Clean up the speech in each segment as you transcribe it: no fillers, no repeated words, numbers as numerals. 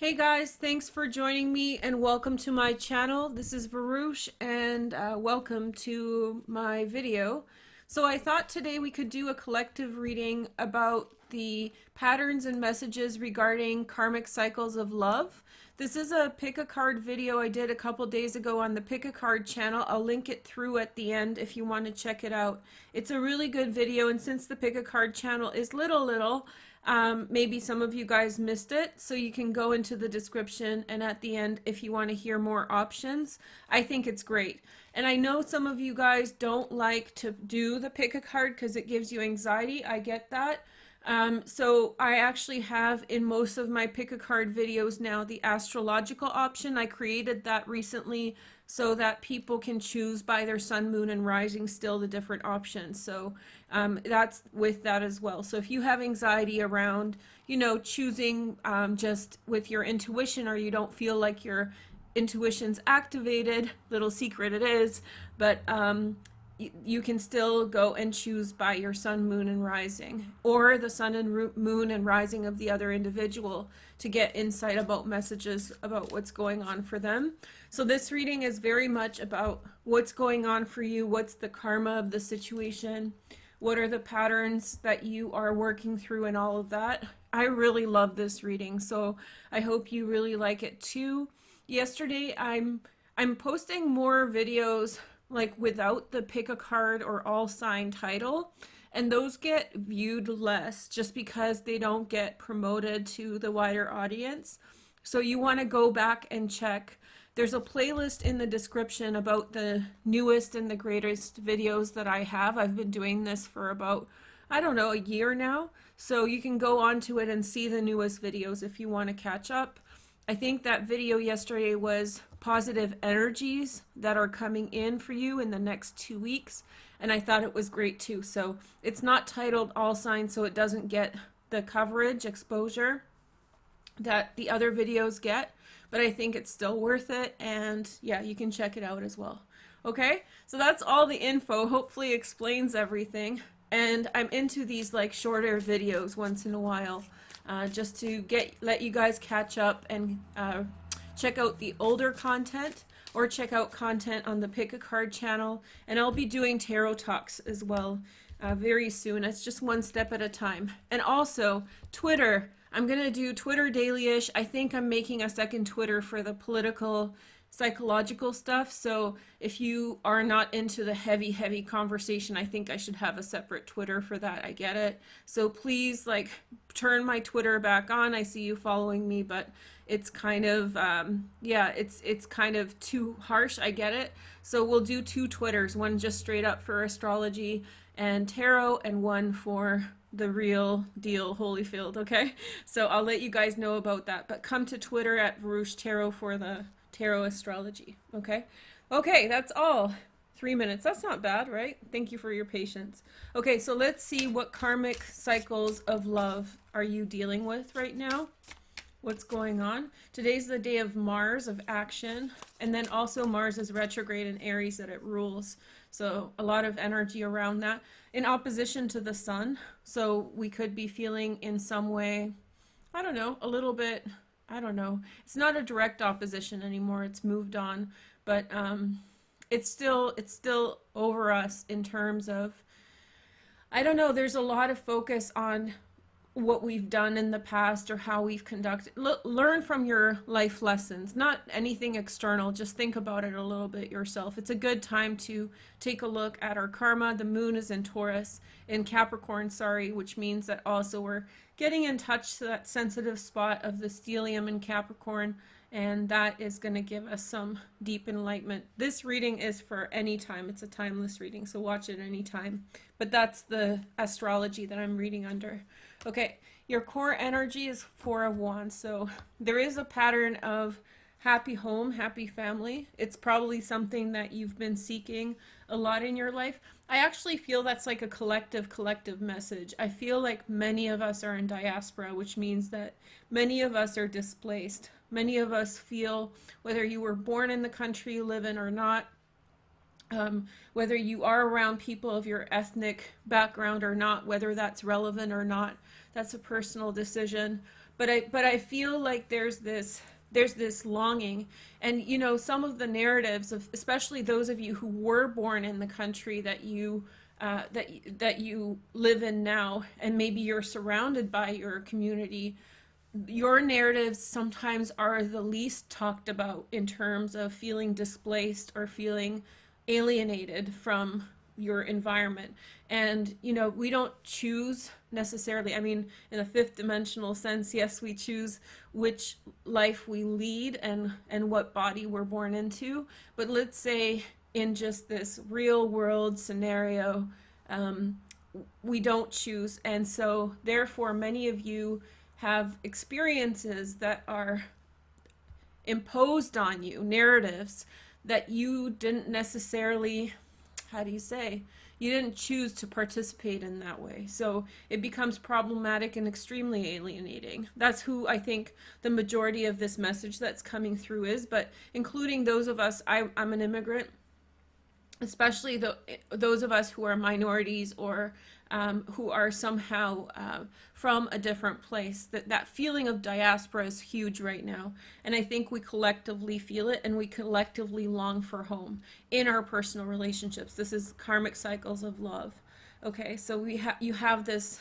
Hey guys, thanks for joining me and welcome to my channel. This is Veroosh and welcome to my video. So I thought today we could do a collective reading about the patterns and messages regarding karmic cycles of love. This is a pick a card video I did a couple days ago on the pick a card channel. I'll link it through at the end if you want to check it out. It's a really good video, and since the pick a card channel is little, maybe some of you guys missed it, so you can go into the description and at the end if you want to hear more options. I think it's great. And I know some of you guys don't like to do the pick a card because it gives you anxiety. I get that. So I actually have in most of my pick a card videos now the astrological option. I created that recently so that people can choose by their sun, moon, and rising still the different options. So that's with that as well. So if you have anxiety around, choosing just with your intuition, or you don't feel like your intuition's activated, little secret it is, but you can still go and choose by your sun, moon, and rising, or the sun and moon and rising of the other individual to get insight about messages about what's going on for them. So this reading is very much about what's going on for you, what's the karma of the situation, what are the patterns that you are working through, and all of that. I really love this reading, so I hope you really like it too. Yesterday I'm posting more videos like without the pick a card or all sign title, and those get viewed less just because they don't get promoted to the wider audience. So you want to go back and check. There's a playlist in the description about the newest and the greatest videos that I have. I've been doing this for about, I don't know, a year now. So you can go onto it and see the newest videos if you want to catch up. I think that video yesterday was positive energies that are coming in for you in the next 2 weeks, and I thought it was great too. So it's not titled all signs, so it doesn't get the coverage exposure that the other videos get, but I think it's still worth it, and yeah, you can check it out as well. Okay, so that's all the info. Hopefully explains everything, and I'm into these like shorter videos once in a while, just to let you guys catch up and check out the older content, or check out content on the Pick a Card channel. And I'll be doing tarot talks as well very soon. It's just one step at a time. And also Twitter. I'm gonna do Twitter dailyish. I think I'm making a second Twitter for the political psychological stuff. So if you are not into the heavy conversation, I think I should have a separate Twitter for that. I get it. So please turn my Twitter back on. I see you following me, but it's kind of it's kind of too harsh. I get it. So we'll do two Twitters, one just straight up for astrology and tarot, and one for the real deal Holyfield. Okay, so I'll let you guys know about that, but come to Twitter at Veroosh Tarot for the tarot astrology. Okay, that's all. 3 minutes, that's not bad, right? Thank you for your patience. Okay, so let's see, what karmic cycles of love are you dealing with right now? What's going on? Today's the day of Mars, of action, and then also Mars is retrograde in Aries that it rules, so a lot of energy around that in opposition to the sun. So we could be feeling in some way, I don't know, a little bit, I don't know, it's not a direct opposition anymore, it's moved on, but it's still over us in terms of, I don't know, there's a lot of focus on what we've done in the past or how we've conducted. Learn from your life lessons, not anything external. Just think about it a little bit yourself. It's a good time to take a look at our karma. The moon is in Taurus, in Capricorn, sorry, which means that also we're getting in touch to that sensitive spot of the stellium in Capricorn, and that is going to give us some deep enlightenment. This reading is for any time. It's a timeless reading, so watch it any time. But that's the astrology that I'm reading under. Okay, your core energy is Four of Wands. So there is a pattern of happy home, happy family. It's probably something that you've been seeking a lot in your life. I actually feel that's like a collective message. I feel like many of us are in diaspora, which means that many of us are displaced. Many of us feel, whether you were born in the country you live in or not, whether you are around people of your ethnic background or not, whether that's relevant or not, that's a personal decision. but I feel like there's this longing. And you know, some of the narratives of, especially those of you who were born in the country that you live in now, and maybe you're surrounded by your community, your narratives sometimes are the least talked about in terms of feeling displaced or feeling alienated from your environment. And you know, we don't choose necessarily, I mean, in a fifth dimensional sense, yes, we choose which life we lead and what body we're born into. But let's say in just this real world scenario, um, we don't choose. And so therefore many of you have experiences that are imposed on you, narratives that you didn't necessarily, how do you say, you didn't choose to participate in that way. So it becomes problematic and extremely alienating. That's who I think the majority of this message that's coming through is, but including those of us, I'm an immigrant, especially those of us who are minorities or who are somehow from a different place. That feeling of diaspora is huge right now. And I think we collectively feel it, and we collectively long for home in our personal relationships. This is karmic cycles of love. Okay, so you have this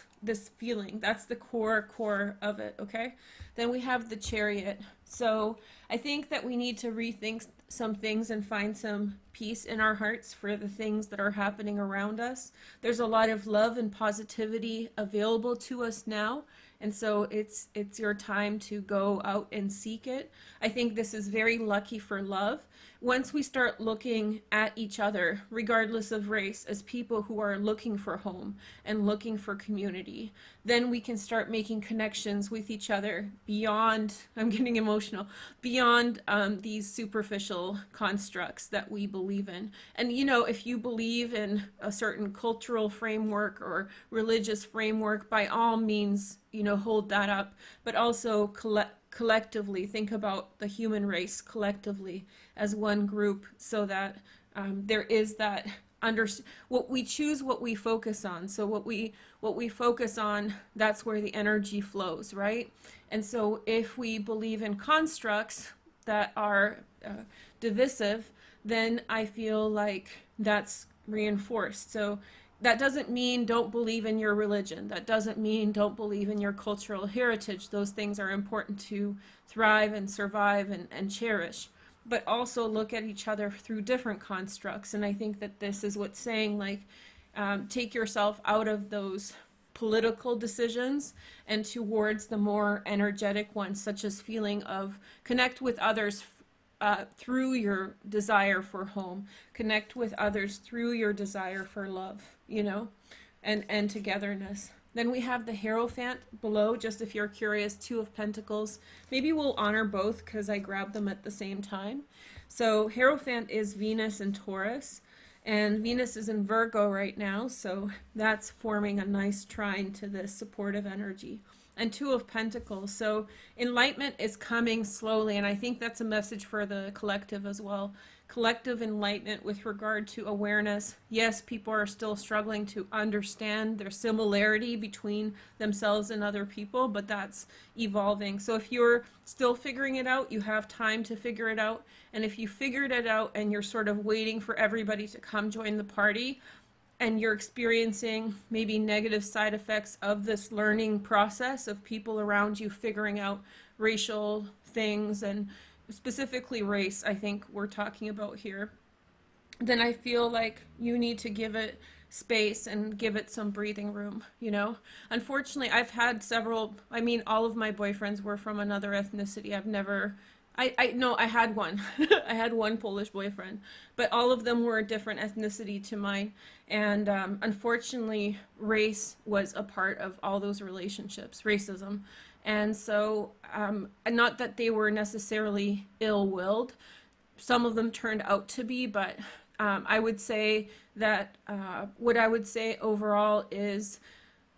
feeling. That's the core of it. Okay, then we have the Chariot. So I think that we need to rethink some things and find some peace in our hearts for the things that are happening around us. There's a lot of love and positivity available to us now, and so it's your time to go out and seek it. I think this is very lucky for love. Once we start looking at each other, regardless of race, as people who are looking for home and looking for community, then we can start making connections with each other beyond, I'm getting emotional, beyond these superficial constructs that we believe in. And you know, if you believe in a certain cultural framework or religious framework, by all means, you know, hold that up, but also collectively think about the human race collectively as one group, so that there is that what we choose, what we focus on. So what we focus on, that's where the energy flows, right? And so if we believe in constructs that are divisive, then I feel like that's reinforced. So that doesn't mean don't believe in your religion. That doesn't mean don't believe in your cultural heritage. Those things are important to thrive and survive and cherish. But also look at each other through different constructs. And I think that this is what's saying, like, take yourself out of those political decisions and towards the more energetic ones, such as feeling of connect with others through your desire for home, connect with others through your desire for love, you know, and togetherness. Then we have the Hierophant below, just if you're curious, Two of Pentacles. Maybe we'll honor both because I grabbed them at the same time. So Hierophant is Venus and Taurus, and Venus is in Virgo right now, so that's forming a nice trine to this supportive energy. And Two of Pentacles, so enlightenment is coming slowly, and I think that's a message for the collective as well. Collective enlightenment with regard to awareness. Yes, people are still struggling to understand their similarity between themselves and other people, but that's evolving. So if you're still figuring it out, you have time to figure it out. And if you figured it out and you're sort of waiting for everybody to come join the party, and you're experiencing maybe negative side effects of this learning process of people around you figuring out racial things, and specifically race, I think we're talking about here, then I feel like you need to give it space and give it some breathing room, you know? Unfortunately, I've had several, I mean, all of my boyfriends were from another ethnicity. I've never, no, I had one. I had one Polish boyfriend, but all of them were a different ethnicity to mine. And unfortunately, race was a part of all those relationships, racism. And so, not that they were necessarily ill-willed. Some of them turned out to be, but I would say that what I would say overall is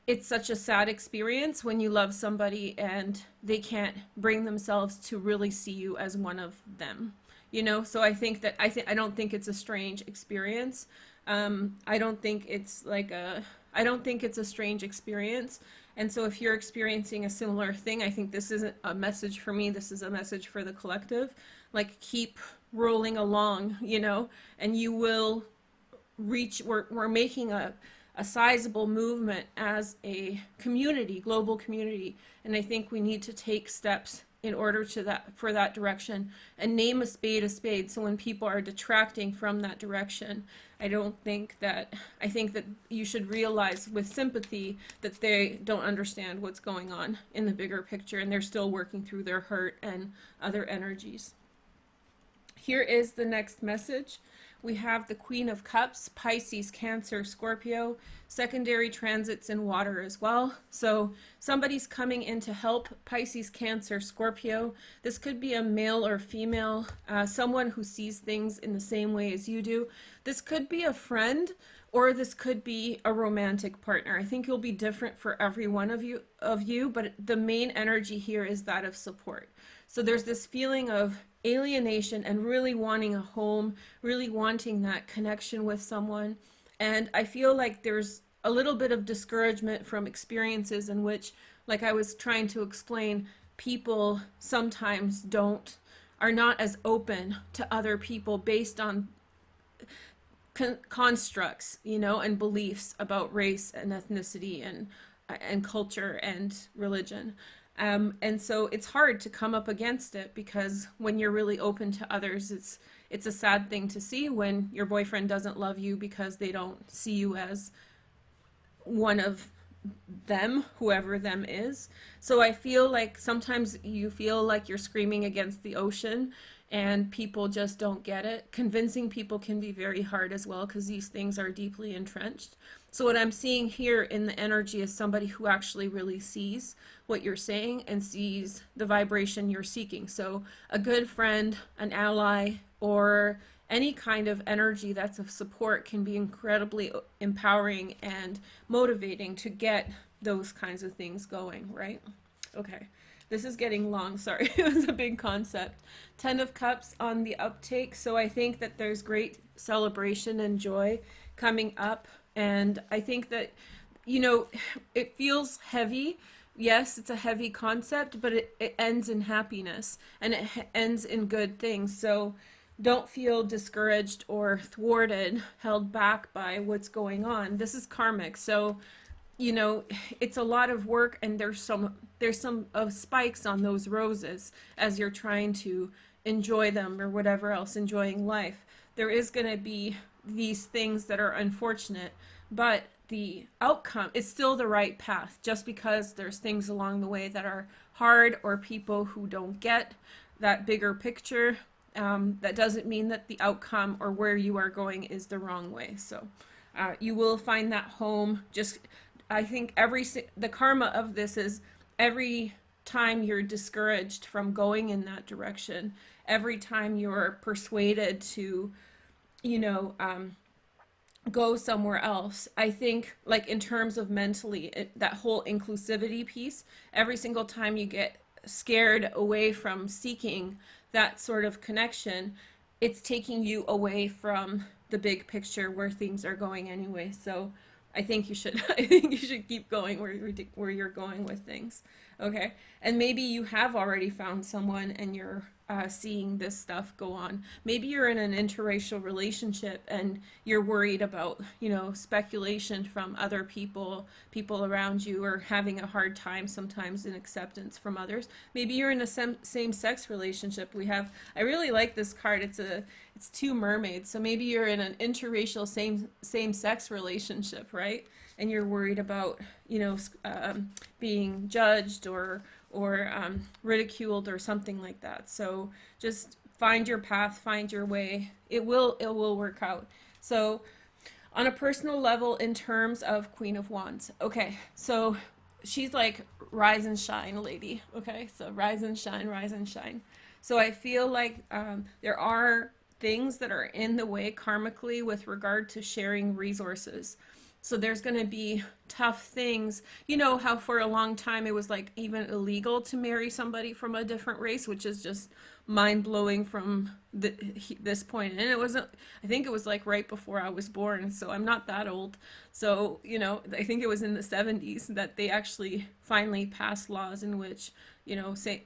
it's such a sad experience when you love somebody and they can't bring themselves to really see you as one of them, you know? So I think that, I don't think it's a strange experience. I don't think it's a strange experience. And so if you're experiencing a similar thing, I think this isn't a message for me, this is a message for the collective. Like, keep rolling along, you know, and you will reach, we're making a sizable movement as a community, global community. And I think we need to take steps in order to that, for that direction, and name a spade a spade. So when people are detracting from that direction, I think that you should realize with sympathy that they don't understand what's going on in the bigger picture, and they're still working through their hurt and other energies. Here is the next message. We have the Queen of Cups, Pisces, Cancer, Scorpio, secondary transits in water as well. So somebody's coming in to help Pisces, Cancer, Scorpio. This could be a male or female, someone who sees things in the same way as you do. This could be a friend, or this could be a romantic partner. I think it'll be different for every one of you, but the main energy here is that of support. So there's this feeling of alienation and really wanting a home, really wanting that connection with someone. And I feel like there's a little bit of discouragement from experiences in which, like I was trying to explain, people sometimes are not as open to other people based on constructs, you know, and beliefs about race and ethnicity and culture and religion. And so it's hard to come up against it, because when you're really open to others, it's a sad thing to see when your boyfriend doesn't love you because they don't see you as one of them, whoever them is. So I feel like sometimes you feel like you're screaming against the ocean and people just don't get it. Convincing people can be very hard as well, because these things are deeply entrenched. So what I'm seeing here in the energy is somebody who actually really sees what you're saying and sees the vibration you're seeking. So a good friend, an ally, or any kind of energy that's of support can be incredibly empowering and motivating to get those kinds of things going, right? Okay, this is getting long, sorry, it was a big concept. 10 of Cups on the uptake, so I think that there's great celebration and joy coming up. And I think that, you know, it feels heavy. Yes, it's a heavy concept, but it ends in happiness, and it ends in good things. So don't feel discouraged or thwarted, held back by what's going on. This is karmic. So, you know, it's a lot of work, and there's some of spikes on those roses as you're trying to enjoy them or whatever else, enjoying life. There is going to be these things that are unfortunate, but the outcome is still the right path. Just because there's things along the way that are hard, or people who don't get that bigger picture, that doesn't mean that the outcome or where you are going is the wrong way. So you will find that home. Just, I think the karma of this is every time you're discouraged from going in that direction, every time you're persuaded to, you know, go somewhere else. I think, like, in terms of mentally, that whole inclusivity piece, every single time you get scared away from seeking that sort of connection, it's taking you away from the big picture where things are going anyway. So I think you should keep going where you're going with things. Okay, and maybe you have already found someone and you're seeing this stuff go on. Maybe you're in an interracial relationship and you're worried about, you know, speculation from other people around you, or having a hard time sometimes in acceptance from others. Maybe you're in a same-sex relationship. I really like this card. It's two mermaids. So maybe you're in an interracial same-sex relationship, right? And you're worried about, you know, being judged or ridiculed or something like that. So just find your path, find your way. It will work out. So on a personal level, in terms of Queen of Wands, okay, so she's like rise and shine lady. Okay, so rise and shine, rise and shine. So I feel like there are things that are in the way karmically with regard to sharing resources. So there's going to be tough things. You know how for a long time it was like even illegal to marry somebody from a different race, which is just mind blowing from this point. And it wasn't, I think it was like right before I was born. So I'm not that old. So, you know, I think it was in the 70s that they actually finally passed laws in which, you know, say,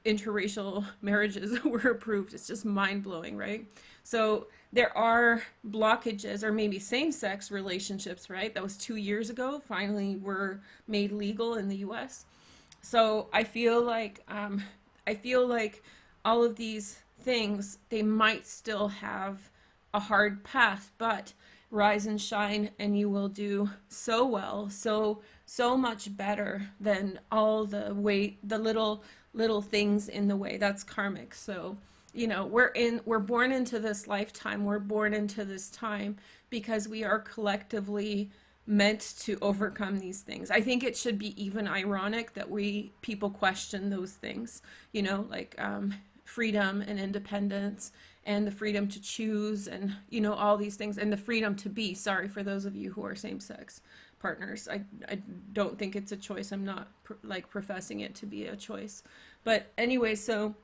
interracial marriages were approved. It's just mind blowing, right? So there are blockages, or maybe same-sex relationships, right? That was 2 years ago, finally were made legal in the US. So I feel like all of these things, they might still have a hard path, but rise and shine and you will do so well, so much better than all the little things in the way. That's karmic. So, you know, we're born into this lifetime, we're born into this time because we are collectively meant to overcome these things. I think it should be even ironic that people question those things, you know, like freedom and independence and the freedom to choose, and you know, all these things, and the freedom to be, sorry for those of you who are same-sex partners, I don't think it's a choice. I'm not like professing it to be a choice, but anyway, so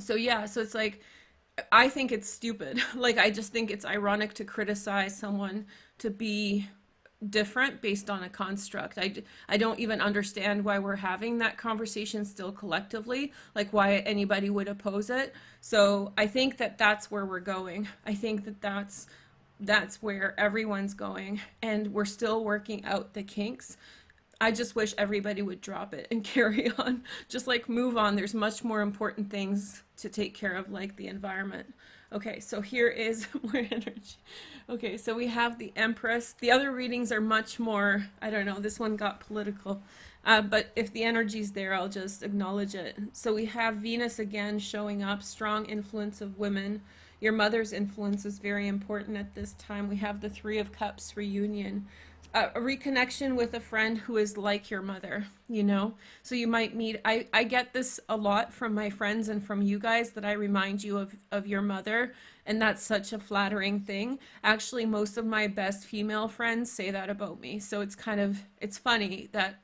yeah, so it's like, I think it's stupid. Like, I just think it's ironic to criticize someone to be different based on a construct. I don't even understand why we're having that conversation still collectively, like why anybody would oppose it. So I think that that's where we're going. I think that that's where everyone's going, and we're still working out the kinks. I just wish everybody would drop it and carry on. Just like move on. There's much more important things to take care of, like the environment. Okay, so here is more energy. Okay, so we have the Empress. The other readings are much more, I don't know, this one got political. But if the energy's there, I'll just acknowledge it. So we have Venus again showing up, strong influence of women. Your mother's influence is very important at this time. We have the Three of Cups reunion. A reconnection with a friend who is like your mother, you know? So you might meet, I get this a lot from my friends and from you guys, that I remind you of your mother, and that's such a flattering thing. Actually, most of my best female friends say that about me. So it's funny that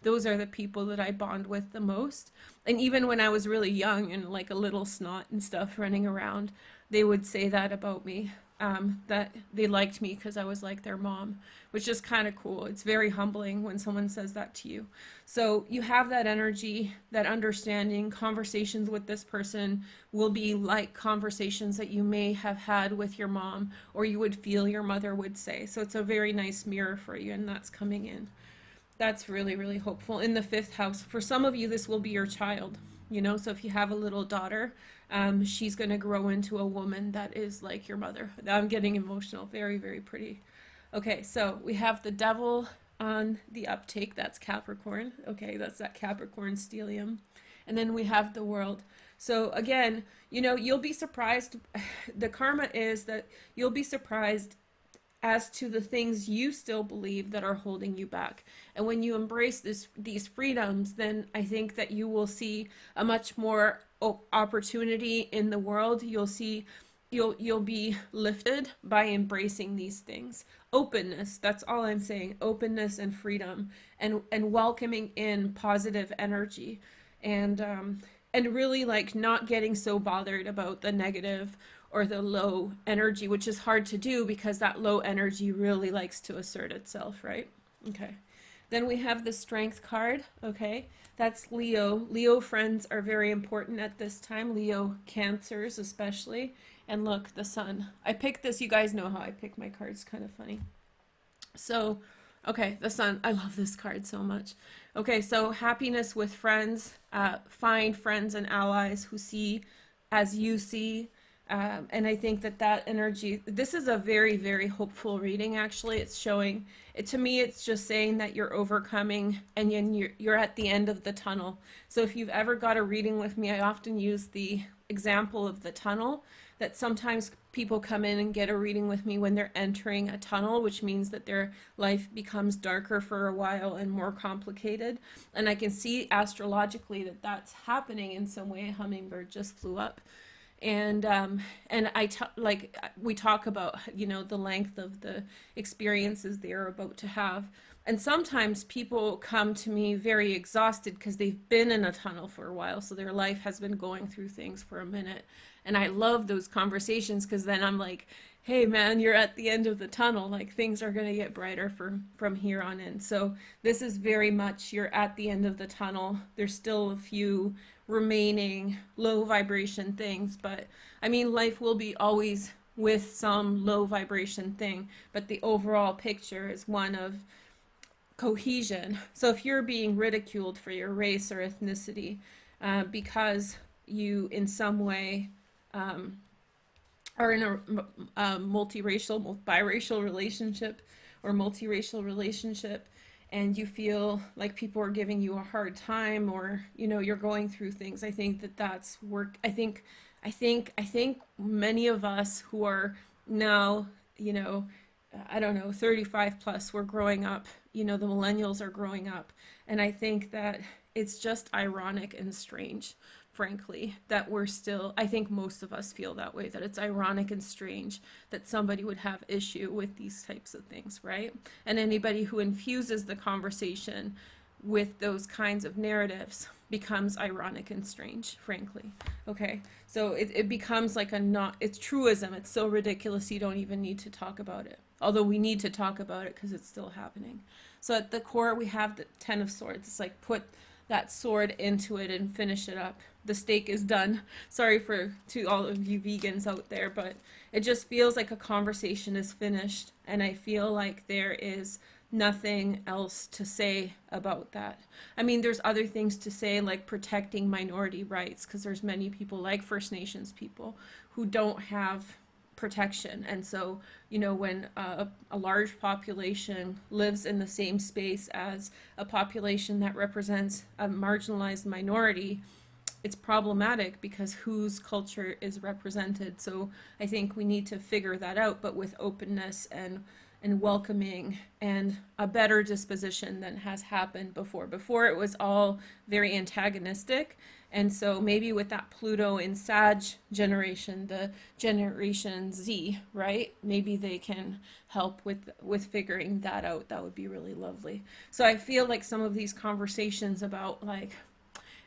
those are the people that I bond with the most. And even when I was really young and like a little snot and stuff running around, they would say that about me. That they liked me because I was like their mom, which is kind of cool. It's very humbling when someone says that to you. So you have that energy, that understanding. Conversations with this person will be like conversations that you may have had with your mom, or you would feel your mother would say. So it's a very nice mirror for you, and that's coming in. That's really, really hopeful. In the fifth house, for some of you, this will be your child, you know? So if you have a little daughter, she's going to grow into a woman that is like your mother. I'm getting emotional. Very, very pretty. Okay, so we have the Devil on the uptake. That's Capricorn. Okay, that's that Capricorn stellium. And then we have the World. So again, you know, you'll be surprised. The karma is that you'll be surprised as to the things you still believe that are holding you back. And when you embrace these freedoms, then I think that you will see a much more opportunity in the world. You'll be lifted by embracing these things. Openness, that's all I'm saying. Openness and freedom, and welcoming in positive energy, and really like not getting so bothered about the negative or the low energy, which is hard to do because that low energy really likes to assert itself, right? Okay. Then we have the Strength card, okay? That's Leo. Leo friends are very important at this time. Leo Cancers especially. And look, the Sun. I picked this, you guys know how I pick my cards, kind of funny. So, okay, the Sun. I love this card so much. Okay, so happiness with friends. Find friends and allies who see as you see. And I think that energy, this is a very, very hopeful reading, actually. It's showing, to me, it's just saying that you're overcoming and you're at the end of the tunnel. So if you've ever got a reading with me, I often use the example of the tunnel, that sometimes people come in and get a reading with me when they're entering a tunnel, which means that their life becomes darker for a while and more complicated. And I can see astrologically that that's happening in some way. A hummingbird just flew up. And like we talk about, you know, the length of the experiences they're about to have. And sometimes people come to me very exhausted because they've been in a tunnel for a while, so their life has been going through things for a minute. And I love those conversations because then I'm like, hey man, you're at the end of the tunnel, like things are going to get brighter from here on in. So this is very much, you're at the end of the tunnel. There's still a few remaining low vibration things, but I mean, life will be always with some low vibration thing, but the overall picture is one of cohesion. So if you're being ridiculed for your race or ethnicity, because you in some way are in a multiracial, biracial relationship or multiracial relationship, and you feel like people are giving you a hard time, or you know, you're going through things, I think that that's work. I think many of us who are now, you know, I don't know, 35 plus, we're growing up, you know, the millennials are growing up, and I think that it's just ironic and strange, frankly, that we're still, I think most of us feel that way, that it's ironic and strange that somebody would have issue with these types of things, right? And anybody who infuses the conversation with those kinds of narratives becomes ironic and strange, frankly. Okay, so it becomes like a not, it's truism, it's so ridiculous you don't even need to talk about it, although we need to talk about it because it's still happening. So at the core we have the Ten of Swords. It's like put that sword into it and finish it up. The steak is done. Sorry to all of you vegans out there, but it just feels like a conversation is finished, and I feel like there is nothing else to say about that. I mean, there's other things to say, like protecting minority rights, because there's many people like First Nations people who don't have protection. And so, you know, when a large population lives in the same space as a population that represents a marginalized minority, it's problematic because whose culture is represented. So I think we need to figure that out, but with openness and welcoming and a better disposition than has happened before. Before it was all very antagonistic. And so maybe with that Pluto in Sag generation, the Generation Z, right? Maybe they can help with figuring that out. That would be really lovely. So I feel like some of these conversations about like,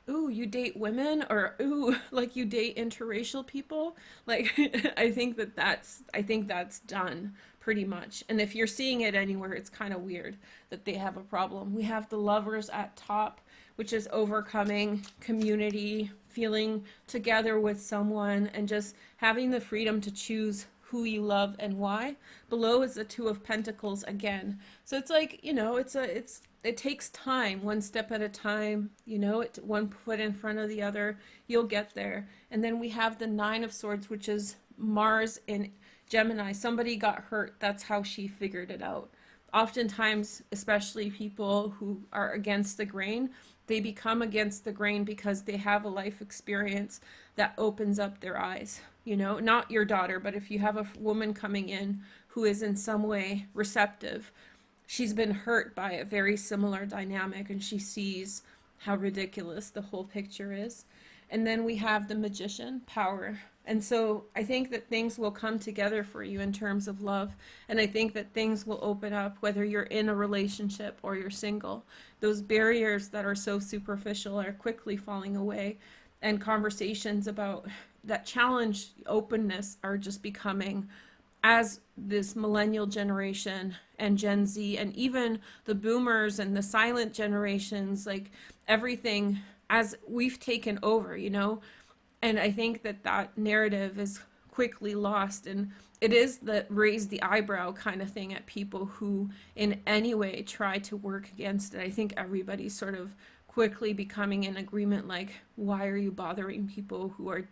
ooh, you date women, or ooh, like you date interracial people, like I think that's done pretty much. And if you're seeing it anywhere, it's kind of weird that they have a problem. We have the Lovers at top, which is overcoming community, feeling together with someone, and just having the freedom to choose who you love and why. Below is the Two of Pentacles again. So it's like, you know, it takes time, one step at a time, you know, it's one foot in front of the other, you'll get there. And then we have the Nine of Swords, which is Mars in Gemini. Somebody got hurt, that's how she figured it out. Oftentimes, especially people who are against the grain, they become against the grain because they have a life experience that opens up their eyes. You know, not your daughter, but if you have a woman coming in who is in some way receptive, she's been hurt by a very similar dynamic, and she sees how ridiculous the whole picture is. And then we have the Magician, power. And so I think that things will come together for you in terms of love. And I think that things will open up whether you're in a relationship or you're single. Those barriers that are so superficial are quickly falling away. And conversations about that challenge openness are just becoming, as this millennial generation and Gen Z and even the boomers and the silent generations, like everything, as we've taken over, you know. And I think that that narrative is quickly lost, and it is the raise the eyebrow kind of thing at people who in any way try to work against it. I think everybody's sort of quickly becoming in agreement, like, why are you bothering people who are,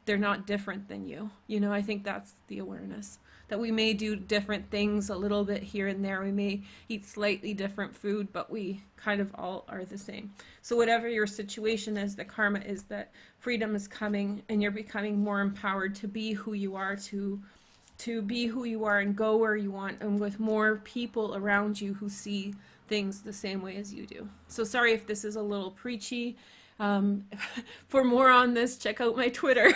they're not different than you? You know, I think that's the awareness. That we may do different things a little bit here and there. We may eat slightly different food, but we kind of all are the same. So whatever your situation is, the karma is that freedom is coming and you're becoming more empowered to be who you are, to be who you are and go where you want, and with more people around you who see things the same way as you do. So sorry if this is a little preachy. Um, for more on this, check out my Twitter.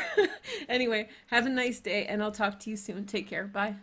Anyway, have a nice day, and I'll talk to you soon. Take care. Bye.